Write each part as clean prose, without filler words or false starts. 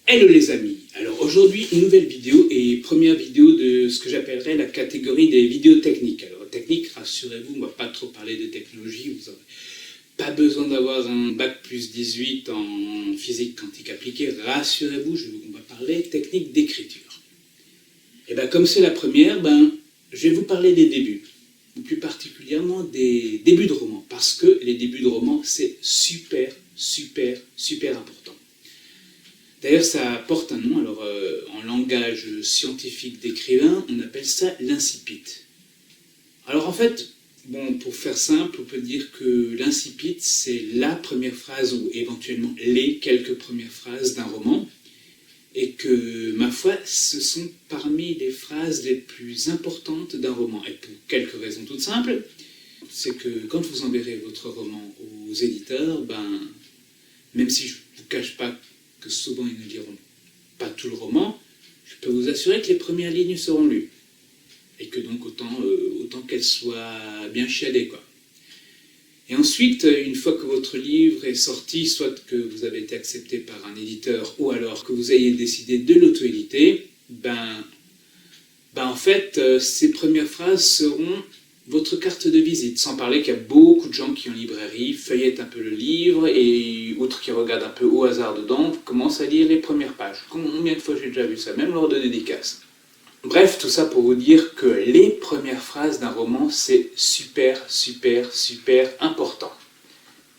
Hello les amis, alors aujourd'hui une nouvelle vidéo et première vidéo de ce que j'appellerais la catégorie des vidéos techniques. Alors technique, rassurez-vous, on ne va pas trop parler de technologie, vous n'aurez pas besoin d'avoir un bac plus 18 en physique quantique appliquée, rassurez-vous, on va parler technique d'écriture. Et bien comme c'est la première, je vais vous parler des débuts, ou plus particulièrement des débuts de romans, parce que les débuts de romans c'est super important. D'ailleurs, ça porte un nom, alors en langage scientifique d'écrivain, on appelle ça l'incipit. Alors en fait, pour faire simple, on peut dire que l'incipit, c'est la première phrase ou éventuellement les quelques premières phrases d'un roman, et que, ma foi, ce sont parmi les phrases les plus importantes d'un roman, et pour quelques raisons toutes simples. C'est que quand vous enverrez votre roman aux éditeurs, même si je ne vous cache pas que souvent ils ne liront pas tout le roman, je peux vous assurer que les premières lignes seront lues. Et que donc autant qu'elles soient bien chiadées, quoi. Et ensuite, une fois que votre livre est sorti, soit que vous avez été accepté par un éditeur, ou alors que vous ayez décidé de l'auto-éditer, en fait, ces premières phrases seront votre carte de visite, sans parler qu'il y a beaucoup de gens qui en librairie feuillettent un peu le livre et outre qu'ils regardent un peu au hasard dedans, commencent à lire les premières pages. Combien de fois j'ai déjà vu ça, même lors de dédicaces. Bref, tout ça pour vous dire que les premières phrases d'un roman, c'est super important.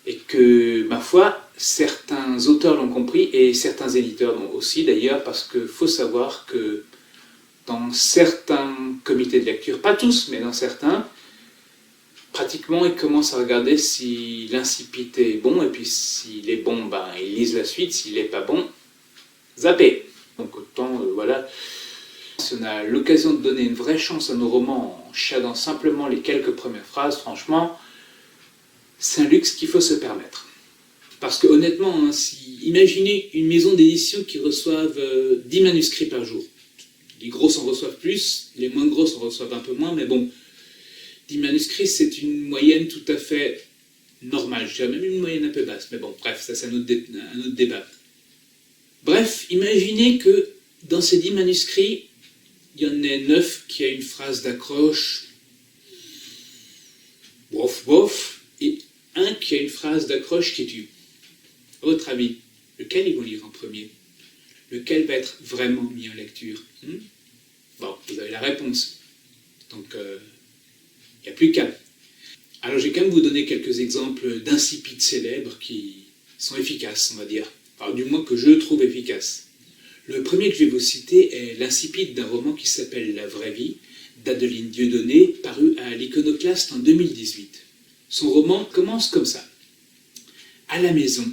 Et que, ma foi, certains auteurs l'ont compris et certains éditeurs l'ont aussi d'ailleurs, parce qu'il faut savoir que dans certains comités de lecture, pas tous, mais dans certains, pratiquement, ils commencent à regarder si l'incipit est bon, et puis s'il est bon, ils lisent la suite, s'il n'est pas bon, zappez. Donc autant, voilà, si on a l'occasion de donner une vraie chance à nos romans en chiadant simplement les quelques premières phrases, franchement, c'est un luxe qu'il faut se permettre. Parce que honnêtement, imaginez une maison d'édition qui reçoive 10 manuscrits par jour. Les grosses en reçoivent plus, les moins grosses en reçoivent un peu moins, mais bon, 10 manuscrits, c'est une moyenne tout à fait normale. Je dirais même une moyenne un peu basse, mais bon, bref, ça c'est un autre débat. Bref, imaginez que dans ces 10 manuscrits, il y en ait 9 qui a une phrase d'accroche, bof, et un qui a une phrase d'accroche qui tue. À votre avis, lequel ils vont lire en premier ? Lequel va être vraiment mis en lecture ? Bon, vous avez la réponse. Donc, il n'y a plus qu'à. Alors, je vais quand même vous donner quelques exemples d'incipites célèbres qui sont efficaces, on va dire. Enfin, du moins que je trouve efficaces. Le premier que je vais vous citer est l'incipit d'un roman qui s'appelle La vraie vie, d'Adeline Dieudonné, paru à l'Iconoclaste en 2018. Son roman commence comme ça. À la maison,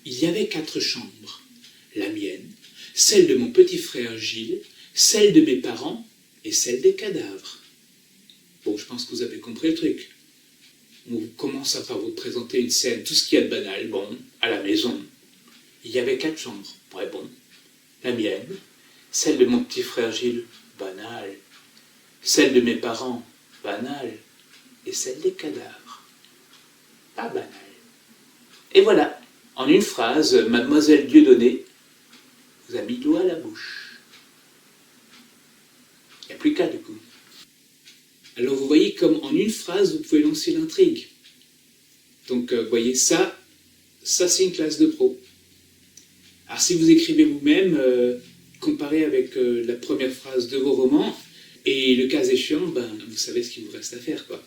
il y avait 4 chambres. La mienne, celle de mon petit frère Gilles, celle de mes parents et celle des cadavres. Bon, je pense que vous avez compris le truc. On commence par vous présenter une scène, tout ce qu'il y a de banal. Bon, à la maison, il y avait 4 chambres. Ouais, bon. La mienne, celle de mon petit frère Gilles, banal. Celle de mes parents, banal. Et celle des cadavres, pas banal. Et voilà, en une phrase, mademoiselle Dieudonné vous a mis l'eau à la bouche. Il n'y a plus qu'à du coup. Alors vous voyez comme en une phrase, vous pouvez lancer l'intrigue. Donc vous voyez, ça c'est une classe de pro. Alors si vous écrivez vous-même, comparez avec la première phrase de vos romans, et le cas échéant, vous savez ce qu'il vous reste à faire, quoi.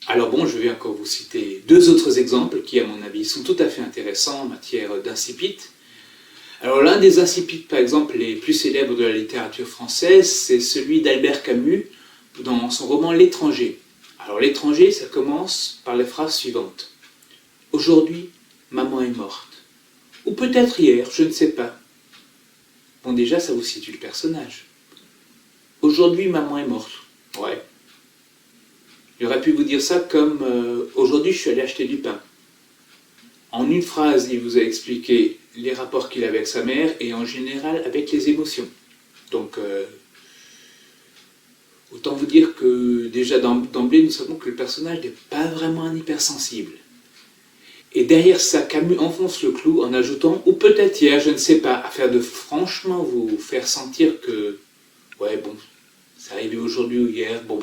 Alors bon, je vais encore vous citer 2 autres exemples qui, à mon avis, sont tout à fait intéressants en matière d'incipit. Alors l'un des incipits, par exemple, les plus célèbres de la littérature française, c'est celui d'Albert Camus, dans son roman L'étranger. Alors L'étranger, ça commence par les phrases suivantes. Aujourd'hui, maman est morte. Ou peut-être hier, je ne sais pas. Bon, déjà, ça vous situe le personnage. Aujourd'hui, maman est morte. Ouais. J'aurais pu vous dire ça comme aujourd'hui, je suis allé acheter du pain. En une phrase, il vous a expliqué les rapports qu'il avait avec sa mère et en général avec les émotions. Donc, autant vous dire que déjà d'emblée, nous savons que le personnage n'est pas vraiment un hypersensible. Et derrière ça, Camus enfonce le clou en ajoutant, ou peut-être hier, je ne sais pas, afin de franchement vous faire sentir que, ouais bon, c'est arrivé aujourd'hui ou hier, bon,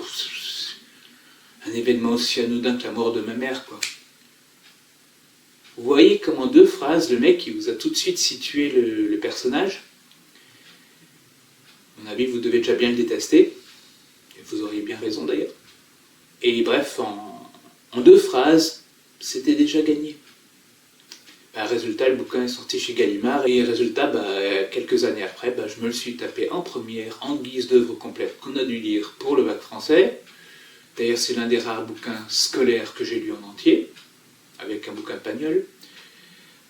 un événement aussi anodin que la mort de ma mère, quoi. Vous voyez comment deux phrases, le mec, il vous a tout de suite situé le personnage. À mon avis, vous devez déjà bien le détester. Et vous auriez bien raison d'ailleurs. Et bref, en deux phrases, c'était déjà gagné. Résultat, le bouquin est sorti chez Gallimard et résultat, quelques années après, je me le suis tapé en première, en guise d'œuvre complète qu'on a dû lire pour le bac français. D'ailleurs, c'est l'un des rares bouquins scolaires que j'ai lu en entier, avec un bouquin Pagnol.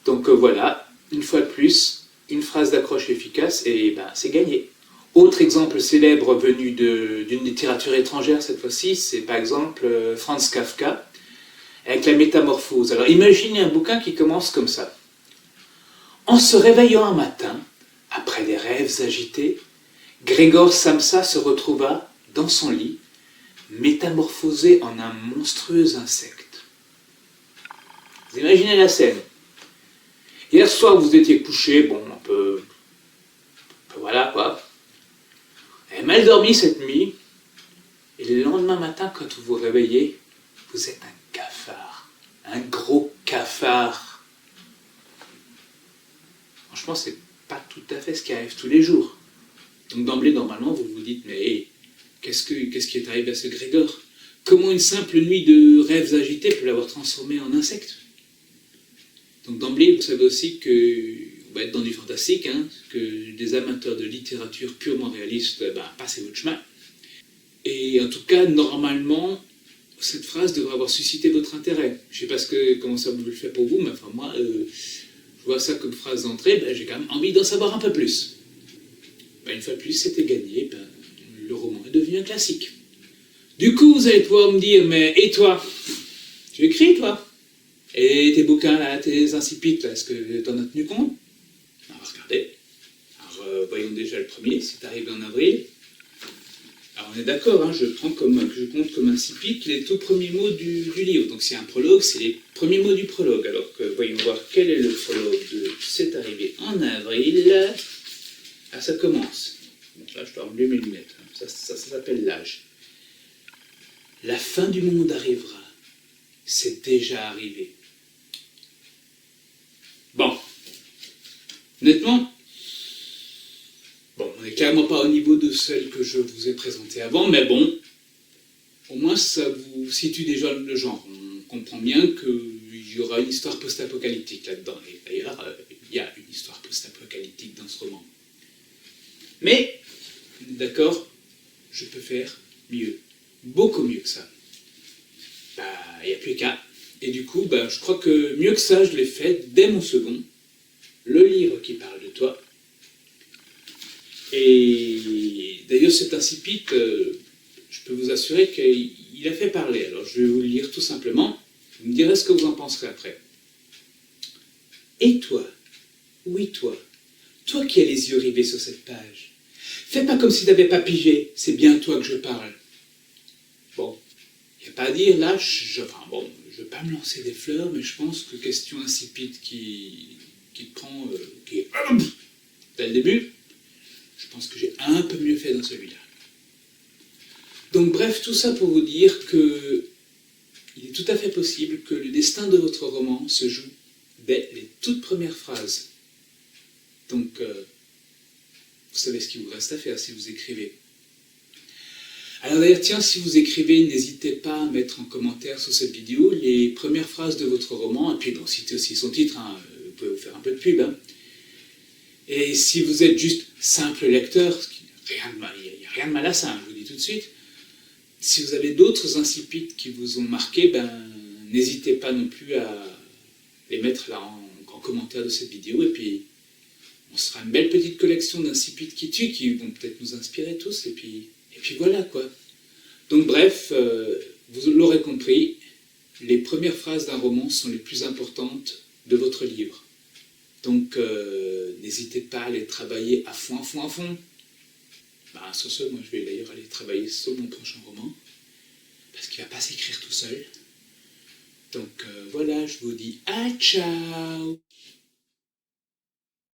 Donc voilà, une fois de plus, une phrase d'accroche efficace et c'est gagné. Autre exemple célèbre venu d'une littérature étrangère cette fois-ci, c'est par exemple Franz Kafka, avec la métamorphose. Alors imaginez un bouquin qui commence comme ça. En se réveillant un matin, après des rêves agités, Grégor Samsa se retrouva dans son lit, métamorphosé en un monstrueux insecte. Vous imaginez la scène. Hier soir, vous étiez couché, bon, un peu voilà quoi. Vous avez mal dormi cette nuit, et le lendemain matin, quand vous vous réveillez, vous êtes un cafard. Un gros cafard. Franchement, c'est pas tout à fait ce qui arrive tous les jours. Donc d'emblée, normalement, vous vous dites, mais hey, qu'est-ce qui est arrivé à ce Grégor? Comment une simple nuit de rêves agités peut l'avoir transformé en insecte? Donc d'emblée, vous savez aussi qu'on va être dans du fantastique, que des amateurs de littérature purement réaliste, passez votre chemin. Et en tout cas, normalement, cette phrase devrait avoir suscité votre intérêt. Je ne sais pas comment ça vous le fait pour vous, mais enfin moi, je vois ça comme phrase d'entrée, j'ai quand même envie d'en savoir un peu plus. Une fois de plus, c'était gagné, le roman est devenu un classique. Du coup, vous allez pouvoir me dire, mais et toi? Tu écris, toi? Et tes bouquins, là, tes incipites, là, est-ce que t'en as tenu compte? On va regarder. Alors, voyons déjà le premier, c'est arrivé en avril. Alors, on est d'accord, je compte comme incipit les tout premiers mots du livre. Donc, c'est un prologue, c'est les premiers mots du prologue. Alors, voyons voir quel est le prologue de C'est arrivé en avril. Ah, ça commence. Bon, là, je dois enlever mes lunettes. Ça s'appelle l'âge. La fin du monde arrivera. C'est déjà arrivé. Bon. Honnêtement, on n'est clairement pas au niveau de celle que je vous ai présentée avant, mais bon, au moins ça vous situe déjà le genre. On comprend bien qu'il y aura une histoire post-apocalyptique là-dedans. Et d'ailleurs, il y a une histoire post-apocalyptique dans ce roman. Mais, d'accord, je peux faire mieux. Beaucoup mieux que ça. Il n'y a plus qu'à. Et du coup, je crois que mieux que ça, je l'ai fait dès mon second. Le livre qui parle de toi. Et d'ailleurs, cet incipit, je peux vous assurer qu'il a fait parler. Alors, je vais vous le lire tout simplement. Vous me direz ce que vous en penserez après. Et toi? Oui, toi. Toi qui as les yeux rivés sur cette page. Fais pas comme si tu n'avais pas pigé. C'est bien toi que je parle. Bon. Il n'y a pas à dire, là, je ne vais pas me lancer des fleurs, mais je pense que question insipide qui te prend, qui est dès le début, je pense que j'ai un peu mieux fait dans celui-là. Donc bref, tout ça pour vous dire que il est tout à fait possible que le destin de votre roman se joue dès les toutes premières phrases. Donc, vous savez ce qu'il vous reste à faire si vous écrivez. Alors d'ailleurs, tiens, si vous écrivez, n'hésitez pas à mettre en commentaire sous cette vidéo les premières phrases de votre roman, et puis citez aussi son titre, vous pouvez vous faire un peu de pub. Et si vous êtes juste simple lecteur, il n'y a rien de mal à ça, je vous dis tout de suite, si vous avez d'autres incipites qui vous ont marqué, n'hésitez pas non plus à les mettre là en commentaire de cette vidéo, et puis on sera une belle petite collection d'incipites qui tuent, qui vont peut-être nous inspirer tous, et puis voilà quoi. Donc bref, vous l'aurez compris, les premières phrases d'un roman sont les plus importantes de votre livre. Donc n'hésitez pas à les travailler à fond. Sur ce, moi je vais d'ailleurs aller travailler sur mon prochain roman, parce qu'il ne va pas s'écrire tout seul. Donc voilà, je vous dis à ciao.